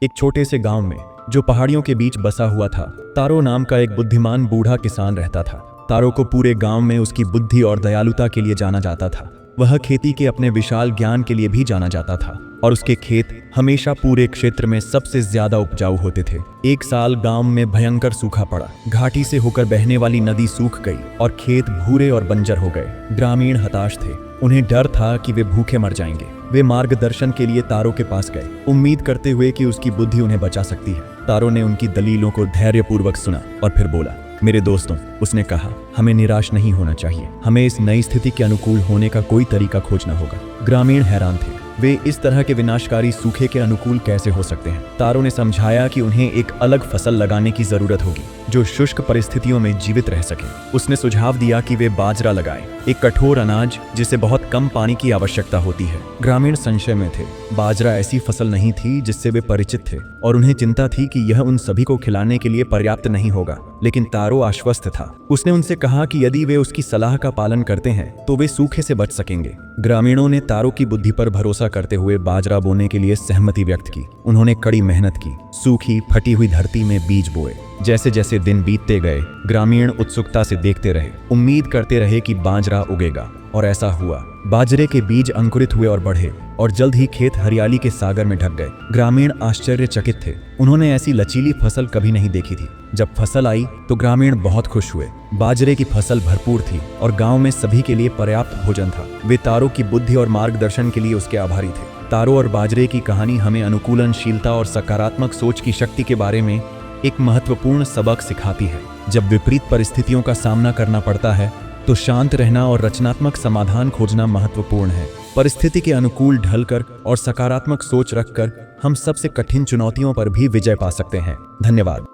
एक छोटे से गांव में जो पहाड़ियों के बीच बसा हुआ था, तारो नाम का एक बुद्धिमान बूढ़ा किसान रहता था। तारो को पूरे गांव में उसकी बुद्धि और दयालुता के लिए जाना जाता था। वह खेती के अपने विशाल ज्ञान के लिए भी जाना जाता था और उसके खेत हमेशा पूरे क्षेत्र में सबसे ज्यादा उपजाऊ होते थे। एक साल गांव में भयंकर सूखा पड़ा। घाटी से होकर बहने वाली नदी सूख गई और खेत भूरे और बंजर हो गए। ग्रामीण हताश थे। उन्हें डर था कि वे भूखे मर जाएंगे। वे मार्गदर्शन के लिए तारो के पास गए, उम्मीद करते हुए कि उसकी बुद्धि उन्हें बचा सकती है। तारो ने उनकी दलीलों को धैर्यपूर्वक सुना और फिर बोला, मेरे दोस्तों, उसने कहा, हमें निराश नहीं होना चाहिए। हमें इस नई स्थिति के अनुकूल होने का कोई तरीका खोजना होगा। ग्रामीण हैरान थे। वे इस तरह के विनाशकारी सूखे के अनुकूल कैसे हो सकते हैं। तारो ने समझाया कि उन्हें एक अलग फसल लगाने की जरूरत होगी जो शुष्क परिस्थितियों में जीवित रह सके। उसने सुझाव दिया कि वे बाजरा लगाएं, एक कठोर अनाज जिसे बहुत कम पानी की आवश्यकता होती है। ग्रामीण संशय में थे। बाजरा ऐसी फसल नहीं थी जिससे वे परिचित थे और उन्हें चिंता थी कि यह उन सभी को खिलाने के लिए पर्याप्त नहीं होगा। लेकिन तारो आश्वस्त था। उसने उनसे कहा कि यदि वे उसकी सलाह का पालन करते हैं तो वे सूखे से बच सकेंगे। ग्रामीणों ने तारो की बुद्धि पर भरोसा करते हुए बाजरा बोने के लिए सहमति व्यक्त की। उन्होंने कड़ी मेहनत की, सूखी फटी हुई धरती में बीज बोए। जैसे जैसे दिन बीतते गए, ग्रामीण उत्सुकता से देखते रहे, उम्मीद करते रहे कि बाजरा उगेगा, और ऐसा हुआ। बाजरे के बीज अंकुरित हुए और बढ़े और जल्द ही खेत हरियाली के सागर में ढक गए। ग्रामीण आश्चर्यचकित थे। उन्होंने ऐसी लचीली फसल कभी नहीं देखी थी। जब फसल आई तो ग्रामीण बहुत खुश हुए। बाजरे की फसल भरपूर थी और गांव में सभी के लिए पर्याप्त भोजन था। वे तारो की बुद्धि और मार्गदर्शन के लिए उसके आभारी थे। तारो और बाजरे की कहानी हमें अनुकूलनशीलता और सकारात्मक सोच की शक्ति के बारे में एक महत्वपूर्ण सबक सिखाती है। जब विपरीत परिस्थितियों का सामना करना पड़ता है तो शांत रहना और रचनात्मक समाधान खोजना महत्वपूर्ण है। परिस्थिति के अनुकूल ढलकर और सकारात्मक सोच रखकर हम सबसे कठिन चुनौतियों पर भी विजय पा सकते हैं। धन्यवाद।